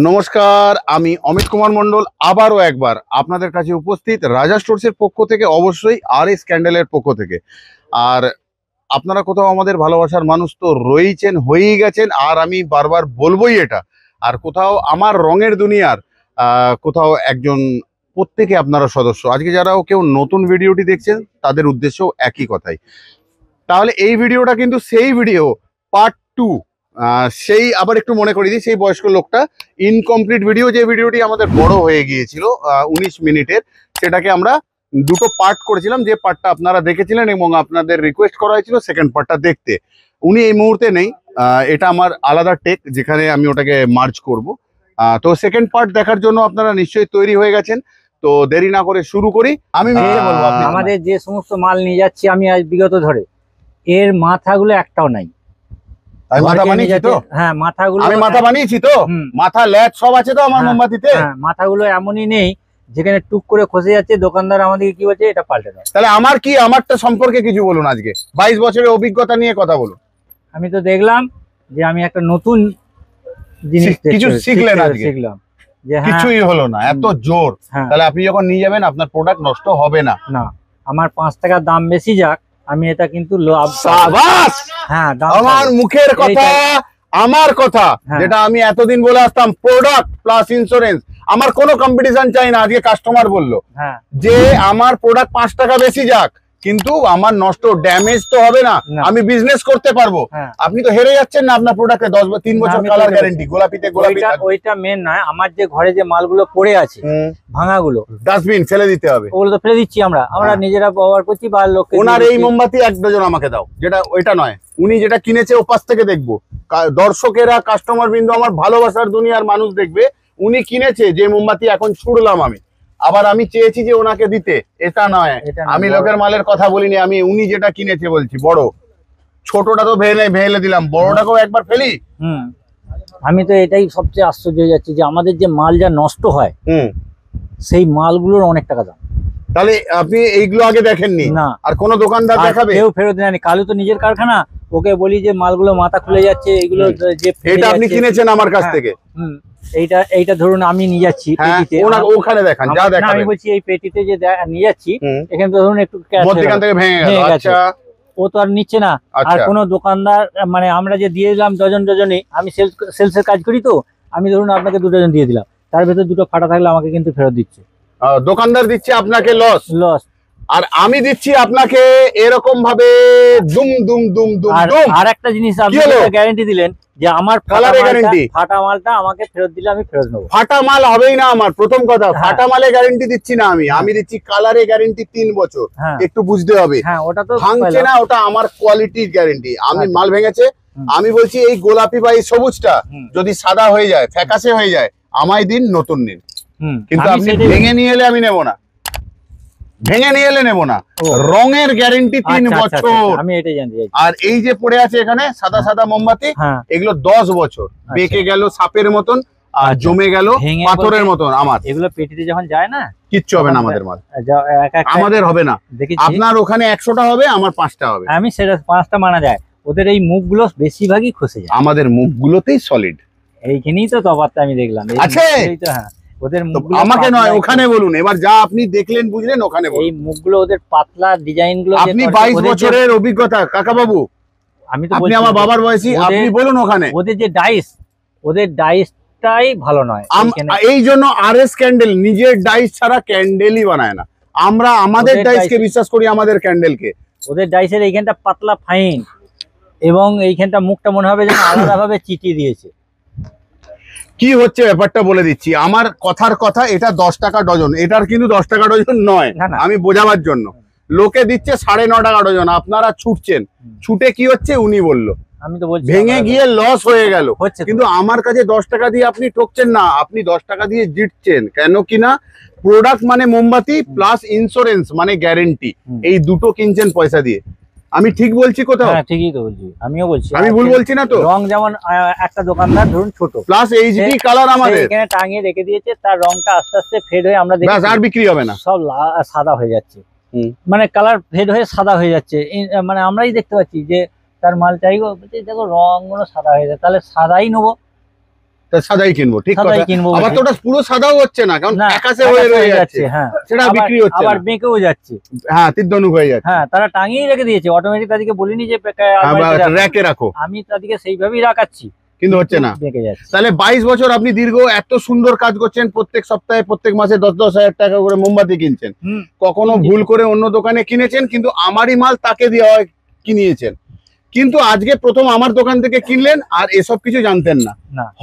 নমস্কার, আমি অমিত কুমার মণ্ডল আবারও একবার আপনাদের কাছে উপস্থিত রাজা স্টোরসের পক্ষ থেকে, অবশ্যই RS ক্যান্ডেলের পক্ষ থেকে। আর আপনারা কোথাও আমাদের ভালোবাসার মানুষ তো রয়েছেন, হয়েই গেছেন, আর আমি বারবার বলবোই এটা। আর কোথাও আমার রঙের দুনিয়ার কোথাও একজন, প্রত্যেকে আপনারা সদস্য। আজকে যারাও কেউ নতুন ভিডিওটি দেখছেন তাদের উদ্দেশ্যও একই কথাই। তাহলে এই ভিডিওটা কিন্তু সেই ভিডিও পার্ট 2। সেই আবার একটু মনে করিয়ে দিই, সেই বয়স্ক লোকটা ইনকমপ্লিট ভিডিও, যে ভিডিওটি আমাদের বড় হয়ে গিয়েছিল 19 মিনিটের, সেটাকে আমরা দুটো পার্ট করেছিলাম। যে পার্টটা আপনারা দেখেছিলেন এবং আপনাদের রিকোয়েস্ট করা হয়েছিল সেকেন্ড পার্টটা দেখতে। উনি এই মুহূর্তে নেই, এটা আমার আলাদা টেক, যেখানে আমি ওটাকে মার্জ করব। তো সেকেন্ড পার্ট দেখার জন্য আপনারা নিশ্চয়ই তৈরি হয়ে গেছেন। তো দেরি না করে শুরু করি। আমি বলবো, আমাদের যে সমস্ত মাল নিয়ে যাচ্ছি আমি আজ বিগত ধরে, এর মাথাগুলো একটাও নাই। মাথা বানিয়েছি তো? হ্যাঁ, মাথাগুলো আমি মাথা বানিয়েছি তো, মাথা ল্যাট সব আছে তো আমার মোমবাতিতে। হ্যাঁ, মাথাগুলো এমনই নেই যেখানে টুক করে খসে যাচ্ছে। দোকানদার আমাদেরকে কি বলছে, এটা পাল্টে দাও। তাহলে আমার কি, আমারটা সম্পর্কে কিছু বলুন। আজকে 22 বছরের অভিজ্ঞতা নিয়ে কথা বলুন। আমি তো দেখলাম যে আমি একটা নতুন জিনিস কিছু শিখলেন আজকে? শিখলাম যে কিছুই হলো না, এত জোর। তাহলে আপনি যখন নিয়ে যাবেন আপনার প্রোডাক্ট নষ্ট হবে না। না, আমার 5 টাকার দাম বেশি যাক, আমি এটা কিন্তু লাভ। সাবাস! হ্যাঁ, আমার মুখের কথা, আমার কথা যেটা আমি এতদিন বলে আসতাম, প্রোডাক্ট প্লাস ইন্স্যুরেন্স। আমার কোনো কম্পিটিশন চাই না। আজকে কাস্টমার বললো যে আমার প্রোডাক্ট 5 টাকা বেশি যাক, কিন্তু আমার নষ্ট ড্যামেজ তো হবে না, আমি বিজনেস করতে পারবো। আপনি তো হেরে যাচ্ছেন না আপনার প্রোডাক্টে। 3 বছর কালার গ্যারান্টি, গোলাপিতে গোলাপি। ওইটা মেন নয়, আমার যে ঘরে যে মালগুলো পড়ে আছে ভাঙাগুলো, ডাস্টবিন ফেলে দিতে হবে। ওগুলো তো ফেলে দিচ্ছি আমরা নিজেরা ব্যবহার করছি বা লোককে। ওনার এই মোমবাতি 1 ডজন আমাকে দাও, যেটা ওইটা নয়, উনি যেটা কিনেছে ও পাশ থেকে দেখবো। দর্শকেরা, কাস্টমার বিন্দু, আমার ভালোবাসার দুনিয়ার মানুষ দেখবে উনি কিনেছে যে মোমবাতি এখন ছুড়লাম আমি। আবার আমি চেয়েছি যে ওনাকে দিতে, এটা নয়। আমি লোকের মালের কথা বলিনি, আমি উনি যেটা কিনেছে বলছি। বড় ছোটটা তো ভেঙে দিলাম, বড়টাকেও একবার ফেলি। আমি তো এটাই সবচেয়ে আশ্চর্য হয়ে যাচ্ছি যে আমাদের যে মাল যা নষ্ট হয়, সেই মালগুলোর অনেক টাকা দাম। তাহলে আপনি এইগুলো আগে দেখেননি না? আর কোন দোকানদার দেখাবে? কেউ ফেরত দেয়নি। কালু তো নিজের কারখানা, ওকে বলি যে মালগুলো মাথা খুলে যাচ্ছে, এগুলো যে এটা আপনি কিনেছেন আমার কাছ থেকে। এইটা ধরুন আমি নিয়ে যাচ্ছি পেটিতে, ওখানে দেখান যা দেখাবেন। আমি বলছি এই পেটিতে যে নিয়ে যাচ্ছি, এখানে তো ধরুন একটু মধ্যখান থেকে ভেঙে গেল। আচ্ছা, ও তো আর নিচ্ছে না। আর কোন দোকানদার, মানে আমরা যে দিয়ে দিলাম ডজনে, আমি সেলসের কাজ করি, তো আমি ধরুন আপনাকে 2 ডজন দিয়ে দিলাম, তার ভেতর 2টো ফাটা থাকলে আমাকে কিন্তু ফেরত দিচ্ছে। দোকানদার দিচ্ছে আপনাকে লস, আর আমি দিচ্ছি আপনাকে এরকম ভাবে দুম দুম দুম দুম। আর একটা জিনিস আপনি গ্যারান্টি দিলেন যে আমার কালারের গ্যারান্টি, ফাটা মালটা আমাকে ফেরত দিলে আমি ফেরত নেবো। ফাটা মাল হবেই না আমার, প্রথম কথা। ফাটা মালে গ্যারান্টি দিচ্ছি না আমি দিচ্ছি কালারের গ্যারান্টি 3 বছর। একটু বুঝতে হবে, ওটা তো ভাঙছে না, ওটা আমার কোয়ালিটির গ্যারান্টি। আমি মাল ভেঙেছে, আমি বলছি এই গোলাপি বা এই সবুজটা যদি সাদা হয়ে যায়, ফ্যাকাশে হয়ে যায়, আমায় দিন, নতুন নিন। কিন্তু আপনি ভেঙে নিয়ে এলে আমি নেবো না, ভেঙে নিয়ে এলে নেবো না। রঙের গ্যারেন্টি 3 বছর। আমি এটাই জানতে চাইছি। আর এই যে পড়ে আছে এখানে সাদা সাদা মোমবাতি, এগুলো 10 বছর। বেঁকে গেল সাপের মতন, আর জমে গেল পাথরের মতন। আমার এগুলো পেটিতে যখন যায় না, কিচ্ছু হবে না আমাদের মাল, আমাদের হবে না। আপনার ওখানে 100টা হবে, আমার 5টা হবে। আমি সেটা 5টা মানা যায়। ওদের এই মুখগুলো বেশিরভাগই খসে যায়, আমাদের মুখগুলোতেই সলিড। এইখানেই তো তফাৎটা আমি দেখলাম। আছে ওদের আমাকে নয়, ওখানে বলুন। এবার যা আপনি দেখলেন বুঝলেন, ওখানে বলুন। এই মুখগুলো, ওদের পাতলা ডিজাইন গুলো। আপনি 22 বছরের অভিজ্ঞতা কাকা বাবু, আমি তো আপনি আমার বাবার বয়সী, আপনি বলুন ওখানে। ওদের যে ডাইস, ওদের ডাইসটাই ভালো নয়। এই জন্য RS ক্যান্ডেল নিজের ডাইস ছাড়া ক্যান্ডেলই বানায় না। আমরা আমাদের ডাইসকে বিশ্বাস করি, আমাদের ক্যান্ডেলকে। ওদের ডাইসের এইখানটা পাতলা ফাইন, এবং এইখানটা মুখটা মনে হবে যেন আলাদা ভাবে চিটিয়ে দিয়েছে। কি হচ্ছে ব্যাপারটা বলে দিচ্ছি। আমার কথার কথা, এটা 10 টাকা ডজন, এটার কিন্তু 10 টাকা ডজন নয়। আমি বোঝাবার জন্য, লোকে দিচ্ছে 9.5 টাকা ডজন, আপনারা ছুটছেন। ছুটে কি হচ্ছে উনি বলল, আমি তো বলছি ভেঙে গিয়ে লস হয়ে গেল। কিন্তু আমার কাছে 10 টাকা দিয়ে আপনি ঠকছেন না, আপনি 10 টাকা দিয়ে জিতছেন। কেন কিনা প্রোডাক্ট মানে মোমবাতি প্লাস ইন্স্যুরেন্স মানে গ্যারেন্টি, এই দুটো কিনছেন পয়সা দিয়ে। আমি ঠিক বলছি কোথাও? হ্যাঁ, ঠিকই তো বলছি, আমিও বলছি। আমি ভুল বলছি না তো? রং যেমন একটা দোকানদার ধরুন ছোট, প্লাস এইচডি কালার আমাদের এখানে টাঙিয়ে রেখে দিয়েছে, তার রংটা আস্তে আস্তে ফেড হয়ে আমরা দেখি আর বিক্রি হবে না, সব সাদা হয়ে যাচ্ছে। মানে কালার ফেড হয়ে সাদা হয়ে যাচ্ছে। মানে আমরাই দেখতে পাচ্ছি যে তার মাল চাইগো, দেখো রং গুলো সাদা হয়ে যায়, তাহলে সাদাই নেবো। তা সাদাই কিনবো, ঠিক কথা। সাদাই কিনবো। আবার তো ওটা পুরো সাদাও হচ্ছে না, কারণ না, একাশে হয়ে রয়ে যাচ্ছে, হ্যাঁ, সেটা বিক্রি হচ্ছে আবার না। বেঁকেও যাচ্ছে, হ্যাঁ, তীর্ধনুক হয়ে যাচ্ছে। হ্যাঁ, তারা টাঙিয়ে রেখে দিয়েছে, অটোমেটিক তাদেরকে বলিনি যে র্যাকে রাখো, আমি তাদেরকে সেইভাবেই রাখাচ্ছি, কিন্তু হচ্ছে না। বেঁকে যাচ্ছে। তাহলে 22 বছর আপনি দীর্ঘ এত সুন্দর কাজ করছেন, প্রত্যেক সপ্তাহে প্রত্যেক মাসে 10-10 হাজার টাকা করে মোমবাতি কিনছেন, কখনো ভুল করে অন্য দোকানে কিনেছেন, কিন্তু আমারই মাল তাকে দিয়ে হয় কিনিয়েছেন, কিন্তু আজকে প্রথম আমার দোকান থেকে কিনলেন আর এসব কিছু জানতেন না।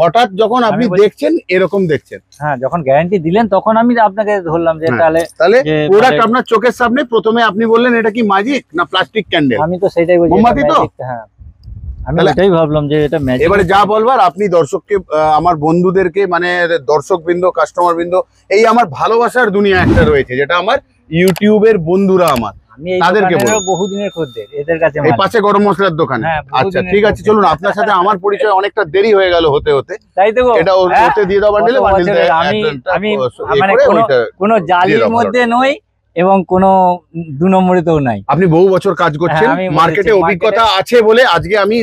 হঠাৎ যখন আপনি দেখছেন এরকম দেখছেন, হ্যাঁ, যখন গ্যারান্টি দিলেন তখন আমি আপনাকে ধরলাম যে তাহলে প্রোডাক্ট আপনার চোখের সামনে, প্রথমে আপনি বললেন এটা কি ম্যাজিক না প্লাস্টিক ক্যান্ডেল, আমি তো সেটাই বলছি মোমবাতি তো, হ্যাঁ, আমি এটাই ভাবলাম যে এটা ম্যাজিক। এবারে যা বলবার আপনি দর্শককে, আমার বন্ধুদেরকে, মানে দর্শকবৃন্দ, কাস্টমারবৃন্দ, এই আমার ভালোবাসার দুনিয়া একটা রয়েছে যেটা আমার ইউটিউবের বন্ধুরা, আমার তাদেরকে বহুদিনের খদ্দের, এদের কাছে এই পাশে গরম মশলার দোকান। আচ্ছা ঠিক আছে, চলুন, আপনার সাথে আমার পরিচয় অনেকটা দেরি হয়ে গেল হতে হতে, তাই তো এটা ওতে দিয়ে দাও বান্ডেলে, আমি মানে কোনো জালির মধ্যে নই এবং কোনো 2 নম্বরেতেও নাই। আপনি বহু বছর কাজ করছেন, মার্কেটে অভিজ্ঞতা আছে বলে আজকে আমি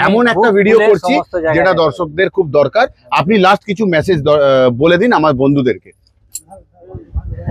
এমন একটা ভিডিও করছি যেটা দর্শকদের খুব দরকার। আপনি লাস্ট কিছু মেসেজ বলে দিন আমার বন্ধুদেরকে,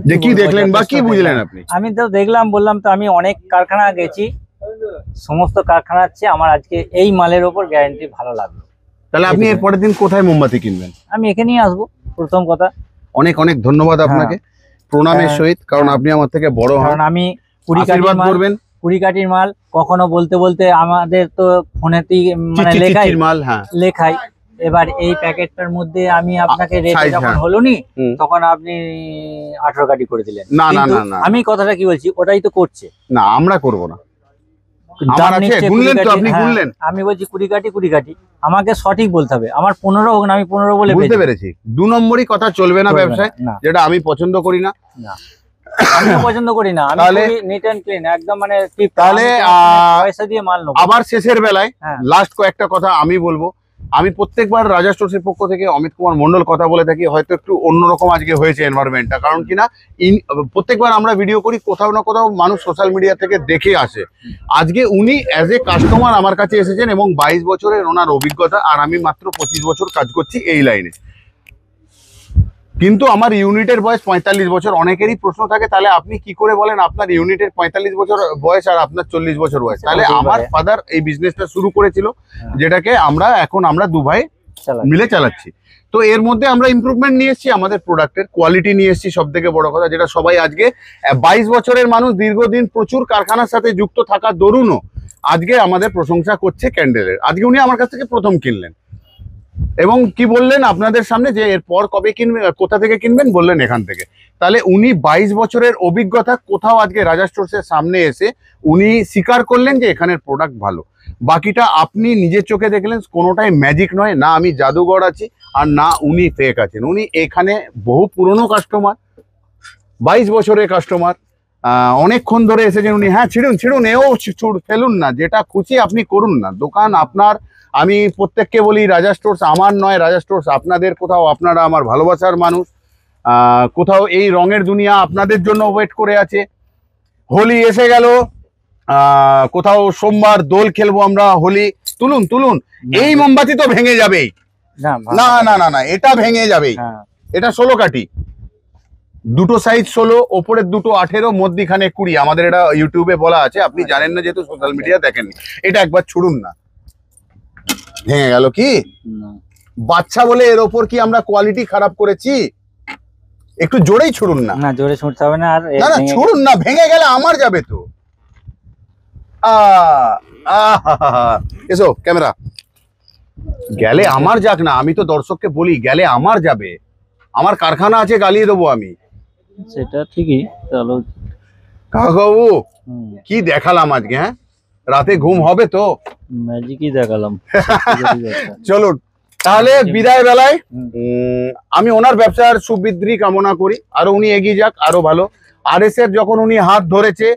যে কি দেখলেন বা কি বুঝলেন আপনি। আমি তো দেখলাম, বললাম তো, আমি অনেক কারখানা গেছি, সমস্ত কারখানার চেয়ে আমার আজকে এই মালের ওপর গ্যারান্টি ভালো লাগলো। তাহলে আপনি এর পরের দিন কোথায় মোমবাতি কিনবেন? আমি এখানেই আসবো, প্রথম কথা। অনেক অনেক ধন্যবাদ আপনাকে, প্রণামের সহিত, কারণ আপনি আমার থেকে বড় হন। কারণ আমি 20 কাঠির মাল কখনো বলতে বলতে আমাদের তো ফোনেতেই মানে লেখাই, এবার এই প্যাকেটটার মধ্যে আমি আপনাকে রেট যখন হলো নি, তখন আপনি 18 কাঠি করে দিলেন। না না না, আমি কথাটা কি বলছি, ওটাই তো করছে না, আমরা করব না। আমি বলছি 20 কাঠি, আমাকে সঠিক বলতে হবে, আমার 15 হোক না, আমি 15 বলে বুঝতে পেরেছি। 2 নম্বরই কথা চলবে না ব্যবসায়, যেটা আমি পছন্দ করি না। আমি পছন্দ করি না, আমি নিট এন্ড ক্লিন একদম, মানে তাহলে পয়সা দিয়ে মাল নেব। আবার শেষের বেলায় লাস্ট কয়েকটা কথা আমি বলবো। আমি প্রত্যেকবার রাজা স্টোরসের পক্ষ থেকে অমিত কুমার মন্ডল কথা বলে থাকি, হয়তো একটু অন্যরকম আজকে হয়েছে এনভায়রনমেন্টটা, কারণ কিনা প্রত্যেকবার আমরা ভিডিও করি, কোথাও না কোথাও মানুষ সোশ্যাল মিডিয়া থেকে দেখে আসে। আজকে উনি অ্যাজ এ কাস্টমার আমার কাছে এসেছেন এবং 22 বছরের ওনার অভিজ্ঞতা, আর আমি মাত্র 25 বছর কাজ করছি এই লাইনে, কিন্তু আমার ইউনিটের বয়স 45 বছর। অনেকেরই প্রশ্ন থাকে, তাহলে আপনি কি করে বলেন আপনার ইউনিটের 45 বছর বয়স আর আপনার 40 বছর বয়স? তাহলে আমার ফাদার এই বিজনেসটা শুরু করেছিল, যেটাকে আমরা 2 ভাই মিলে চালাচ্ছি। তো এর মধ্যে আমরা ইমপ্রুভমেন্ট নিয়ে এসেছি, আমাদের প্রোডাক্টের কোয়ালিটি নিয়ে এসেছি, সব থেকে বড় কথা যেটা সবাই আজকে 22 বছরের মানুষ দীর্ঘদিন প্রচুর কারখানার সাথে যুক্ত থাকার দরুনও আজকে আমাদের প্রশংসা করছে ক্যান্ডেলের। আজকে উনি আমার কাছ থেকে প্রথম কিনলেন এবং কি বললেন আপনাদের সামনে, যে এরপর কবে কিনবেন, কোথা থেকে কিনবেন, বললেন এখান থেকে। তাহলে উনি 22 বছরের অভিজ্ঞতা কোথাও আজকে রাজা স্টোরসের সামনে এসে উনি স্বীকার করলেন যে এখানের প্রোডাক্ট ভালো। বাকিটা আপনি নিজের চোখে দেখলেন, কোনোটাই ম্যাজিক নয়, না আমি জাদুঘর আছি আর না উনি ফেক আছেন। উনি এখানে বহু পুরনো কাস্টমার, 22 বছরের কাস্টমার, অনেকক্ষণ ধরে এসেছেন উনি। হ্যাঁ, ছিড়ুন, এও ফেলুন না, যেটা খুশি আপনি করুন না, দোকান আপনার। আমি প্রত্যেককে বলি, রাজা স্টোরস আমার নয়, রাজা স্টোরস আপনাদের। কোথাও আপনারা আমার ভালোবাসার মানুষ, কোথাও এই রঙের দুনিয়া আপনাদের জন্য ওয়েট করে আছে। হোলি এসে গেল, কোথাও সোমবার দোল খেলবো আমরা, হোলি। তুলুন, এই মোমবাতি তো ভেঙে যাবেই, না না না না, এটা ভেঙে যাবেই। এটা 16 কাঠি, দুটো সাইজ 16, ওপরের দুটো 18, মধ্যিখানে 20। আমাদের এটা ইউটিউবে বলা আছে, আপনি জানেন না যেহেতু সোশ্যাল মিডিয়া দেখেননি। এটা একবার ছুড়ুন না, ভেঙে গেল কি? বাচ্চা বলে এর ওপর কি আমরা কোয়ালিটি খারাপ করেছি? একটু জোরেই ছুড়ুন না। না, জোরে ছুঁড়তে হবে না, আর না না ছুড়ুন না, ভেঙে গেলে আমার যাবে তো। এসো ক্যামেরা, গেলে আমার যাক না, আমি তো দর্শককে বলি গেলে আমার যাবে, আমার কারখানা আছে, গালিয়ে দেবো আমি। সেটা ঠিকই। চলো কাকাবাবু, কি দেখালাম আজকে? হ্যাঁ, রাতে ঘুম হবে তো? ম্যাজিকই দেখালাম। চলুন তাহলে বিদায় বেলায় আমি ওনার ব্যবসার সুবৃদ্ধি কামনা করি, আরো উনি এগিয়ে যাক, আরো ভালো। RS এর যখন উনি হাত ধরেছে,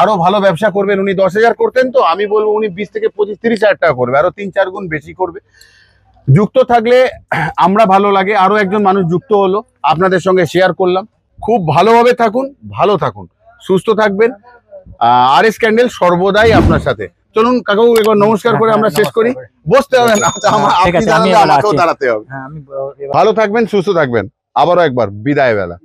আরো ভালো ব্যবসা করবেন। উনি 10,000 করতেন, তো আমি বলবো উনি 20 থেকে 25-30 হাজার টাকা করবে, আরো 3-4 গুণ বেশি করবে। যুক্ত থাকলে আমরা ভালো লাগে, আরো একজন মানুষ যুক্ত হলো, আপনাদের সঙ্গে শেয়ার করলাম। খুব ভালোভাবে থাকুন, ভালো থাকুন, সুস্থ থাকবেন। RS ক্যান্ডেল সর্বদাই আপনার সাথে। চলুন কাকাবু একবার নমস্কার করে আমরা শেষ করি। বসতে হবে না, ঠিক আপনি আছে, আমি দাঁড়ালে এবার আমাকেও আছি। দাঁড়াতে হবে। হ্যাঁ আমি ভালো থাকবেন, সুস্থ থাকবেন, আবারও একবার বিদায় বেলা।